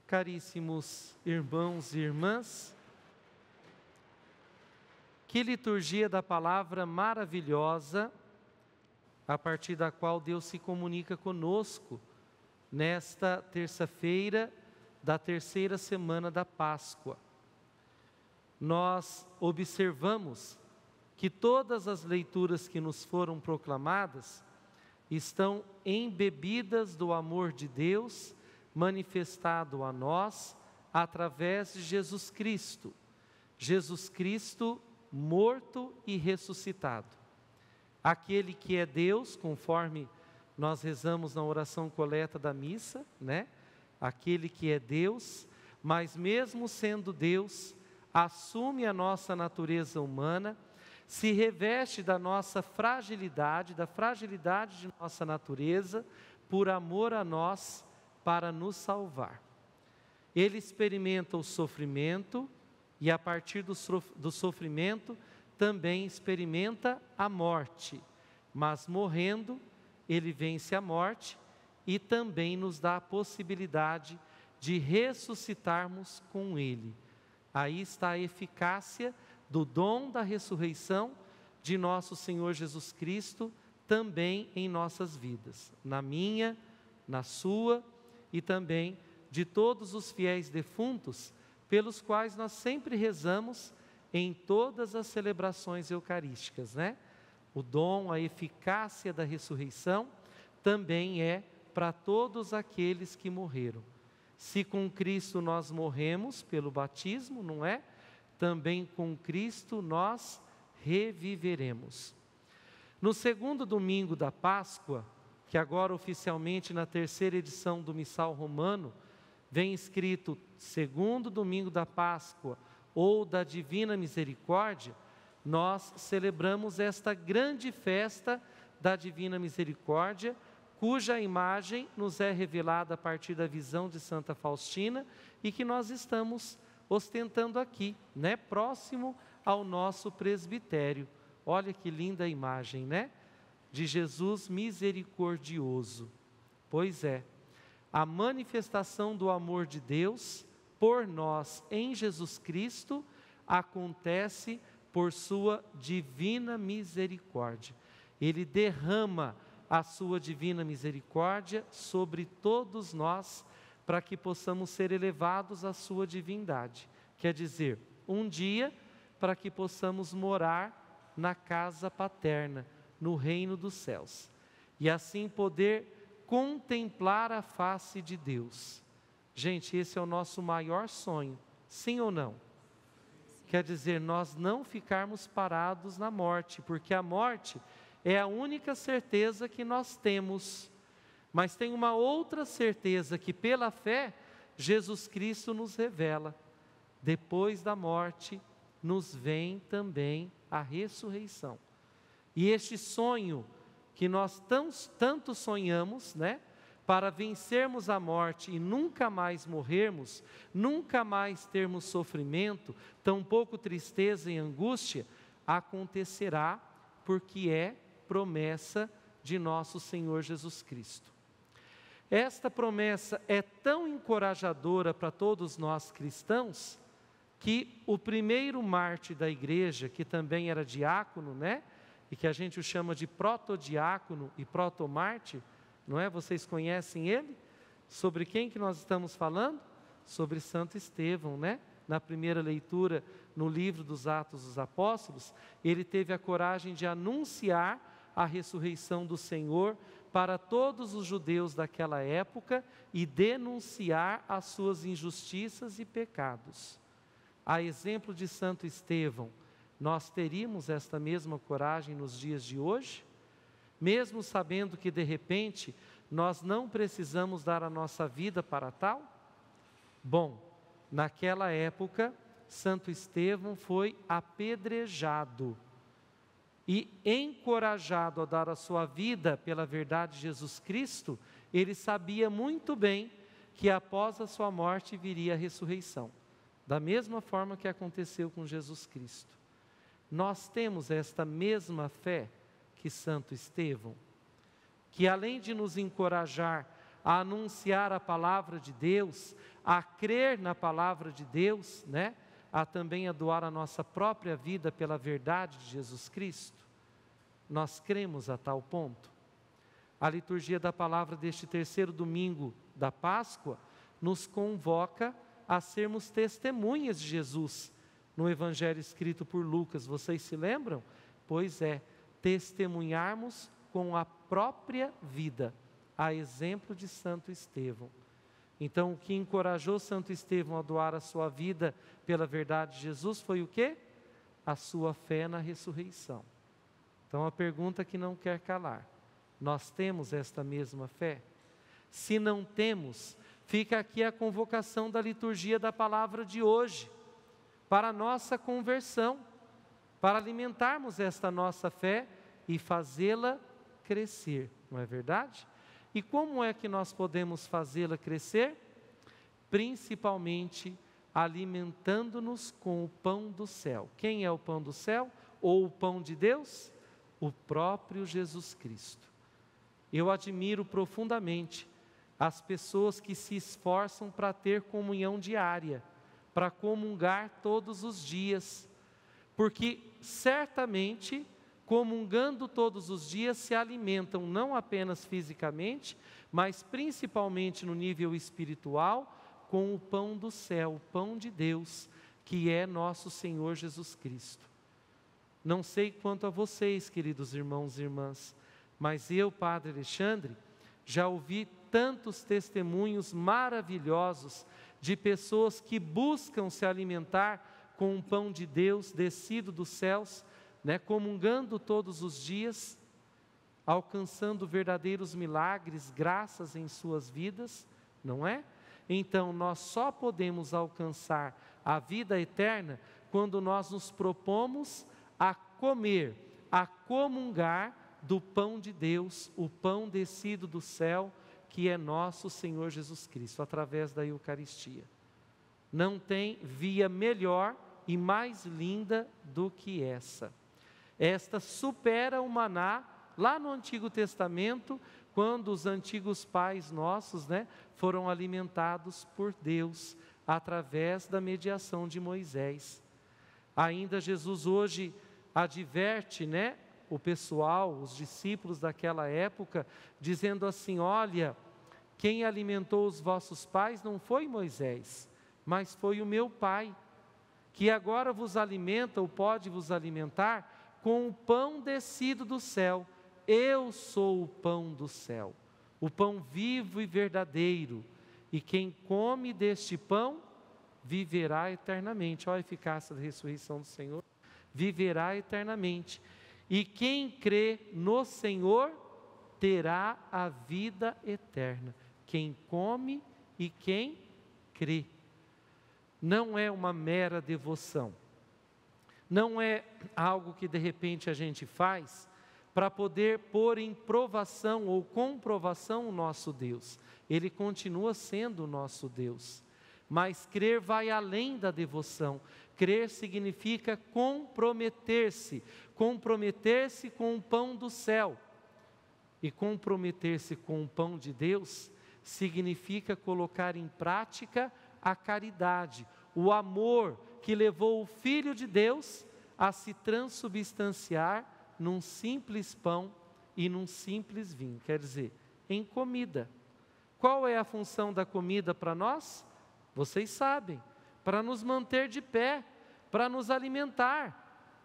Caríssimos irmãos e irmãs, que liturgia da palavra maravilhosa, a partir da qual Deus se comunica conosco nesta terça-feira da terceira semana da Páscoa. Nós observamos que todas as leituras que nos foram proclamadas estão embebidas do amor de Deus manifestado a nós através de Jesus Cristo. Jesus Cristo morto e ressuscitado. Aquele que é Deus, conforme nós rezamos na oração coleta da missa, né? Aquele que é Deus, mas mesmo sendo Deus, assume a nossa natureza humana, se reveste da nossa fragilidade, da fragilidade de nossa natureza, por amor a nós, para nos salvar. Ele experimenta o sofrimento e a partir do sofrimento também experimenta a morte, mas morrendo, ele vence a morte e também nos dá a possibilidade de ressuscitarmos com ele. Aí está a eficácia do dom da ressurreição de nosso Senhor Jesus Cristo também em nossas vidas, na minha, na sua e também de todos os fiéis defuntos pelos quais nós sempre rezamos em todas as celebrações eucarísticas, né? O dom, a eficácia da ressurreição também é para todos aqueles que morreram. Se com Cristo nós morremos pelo batismo, não é? Também com Cristo nós reviveremos. No segundo domingo da Páscoa, que agora oficialmente na terceira edição do Missal Romano, vem escrito segundo domingo da Páscoa ou da Divina Misericórdia, nós celebramos esta grande festa da Divina Misericórdia, cuja imagem nos é revelada a partir da visão de Santa Faustina e que nós estamos ostentando aqui, né? Próximo ao nosso presbitério. Olha que linda imagem, né? De Jesus misericordioso. Pois é, a manifestação do amor de Deus por nós em Jesus Cristo acontece por sua divina misericórdia. Ele derrama a sua divina misericórdia sobre todos nós, para que possamos ser elevados à sua divindade. Quer dizer, um dia, para que possamos morar na casa paterna, no reino dos céus, e assim poder contemplar a face de Deus. Gente, esse é o nosso maior sonho, sim ou não? Quer dizer, nós não ficarmos parados na morte, porque a morte é a única certeza que nós temos. Mas tem uma outra certeza que pela fé, Jesus Cristo nos revela. Depois da morte, nos vem também a ressurreição. E este sonho que nós tanto sonhamos, né? Para vencermos a morte e nunca mais morrermos, nunca mais termos sofrimento, tampouco tristeza e angústia, acontecerá porque é promessa de nosso Senhor Jesus Cristo. Esta promessa é tão encorajadora para todos nós cristãos, que o primeiro mártir da igreja, que também era diácono, né? E que a gente o chama de protodiácono e protomártir, não é? Vocês conhecem ele? Sobre quem que nós estamos falando? Sobre Santo Estevão, né? Na primeira leitura, no livro dos Atos dos Apóstolos, ele teve a coragem de anunciar a ressurreição do Senhor para todos os judeus daquela época e denunciar as suas injustiças e pecados. A exemplo de Santo Estevão, nós teríamos esta mesma coragem nos dias de hoje? Mesmo sabendo que de repente nós não precisamos dar a nossa vida para tal? Bom, naquela época, Santo Estevão foi apedrejado e encorajado a dar a sua vida pela verdade de Jesus Cristo. Ele sabia muito bem que após a sua morte viria a ressurreição, da mesma forma que aconteceu com Jesus Cristo. Nós temos esta mesma fé que Santo Estevão, que além de nos encorajar a anunciar a palavra de Deus, a crer na palavra de Deus, né? A também a doar a nossa própria vida pela verdade de Jesus Cristo? Nós cremos a tal ponto? A liturgia da palavra deste terceiro domingo da Páscoa nos convoca a sermos testemunhas de Jesus no Evangelho escrito por Lucas. Vocês se lembram? Pois é, testemunharmos com a própria vida, a exemplo de Santo Estevão. Então, o que encorajou Santo Estevão a doar a sua vida pela verdade de Jesus foi o quê? A sua fé na ressurreição. Então, a pergunta que não quer calar: nós temos esta mesma fé? Se não temos, fica aqui a convocação da liturgia da palavra de hoje, para a nossa conversão, para alimentarmos esta nossa fé e fazê-la crescer, não é verdade? E como é que nós podemos fazê-la crescer? Principalmente alimentando-nos com o pão do céu. Quem é o pão do céu? Ou o pão de Deus? O próprio Jesus Cristo. Eu admiro profundamente as pessoas que se esforçam para ter comunhão diária, para comungar todos os dias, porque certamente, comungando todos os dias, se alimentam não apenas fisicamente, mas principalmente no nível espiritual, com o pão do céu, o pão de Deus, que é nosso Senhor Jesus Cristo. Não sei quanto a vocês, queridos irmãos e irmãs, mas eu, Padre Alexandre, já ouvi tantos testemunhos maravilhosos de pessoas que buscam se alimentar com o pão de Deus descido dos céus, né, comungando todos os dias, alcançando verdadeiros milagres, graças em suas vidas, não é? Então, nós só podemos alcançar a vida eterna quando nós nos propomos a comer, a comungar do pão de Deus, o pão descido do céu, que é nosso Senhor Jesus Cristo, através da Eucaristia. Não tem via melhor e mais linda do que essa. Esta supera o maná, lá no Antigo Testamento, quando os antigos pais nossos, né, foram alimentados por Deus, através da mediação de Moisés. Ainda Jesus hoje adverte, né, o pessoal, os discípulos daquela época, dizendo assim: olha, quem alimentou os vossos pais não foi Moisés, mas foi o meu Pai, que agora vos alimenta, ou pode vos alimentar, com o pão descido do céu. Eu sou o pão do céu, o pão vivo e verdadeiro, e quem come deste pão, viverá eternamente. Olha a eficácia da ressurreição do Senhor, viverá eternamente. E quem crê no Senhor, terá a vida eterna. Quem come e quem crê. Não é uma mera devoção, não é algo que de repente a gente faz para poder pôr em provação ou comprovação o nosso Deus. Ele continua sendo o nosso Deus, mas crer vai além da devoção. Crer significa comprometer-se, comprometer-se com o pão do céu, e comprometer-se com o pão de Deus significa colocar em prática a caridade, o amor que levou o Filho de Deus a se transubstanciar num simples pão e num simples vinho, quer dizer, em comida. Qual é a função da comida para nós? Vocês sabem, para nos manter de pé, para nos alimentar.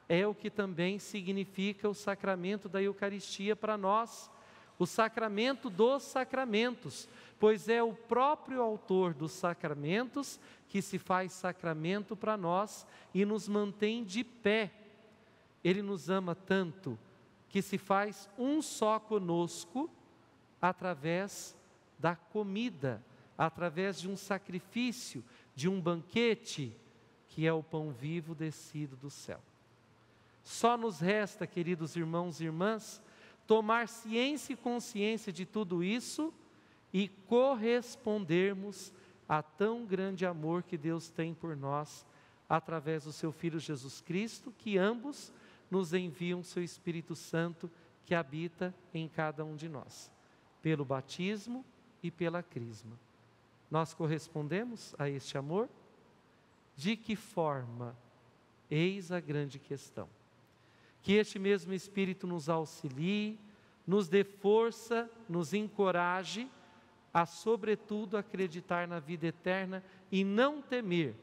É o que também significa o sacramento da Eucaristia para nós, o sacramento dos sacramentos, pois é o próprio autor dos sacramentos que se faz sacramento para nós e nos mantém de pé. Ele nos ama tanto que se faz um só conosco através da comida, através de um sacrifício, de um banquete, que é o pão vivo descido do céu. Só nos resta, queridos irmãos e irmãs, tomar ciência e consciência de tudo isso e correspondermos a tão grande amor que Deus tem por nós, através do seu Filho Jesus Cristo, que ambos nos enviam o seu Espírito Santo, que habita em cada um de nós, pelo batismo e pela Crisma. Nós correspondemos a este amor? De que forma? Eis a grande questão. Que este mesmo Espírito nos auxilie, nos dê força, nos encoraje a, sobretudo, acreditar na vida eterna e não temer,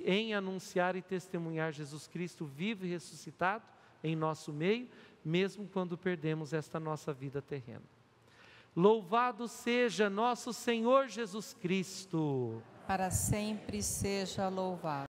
em anunciar e testemunhar Jesus Cristo vivo e ressuscitado em nosso meio, mesmo quando perdemos esta nossa vida terrena. Louvado seja nosso Senhor Jesus Cristo. Para sempre seja louvado.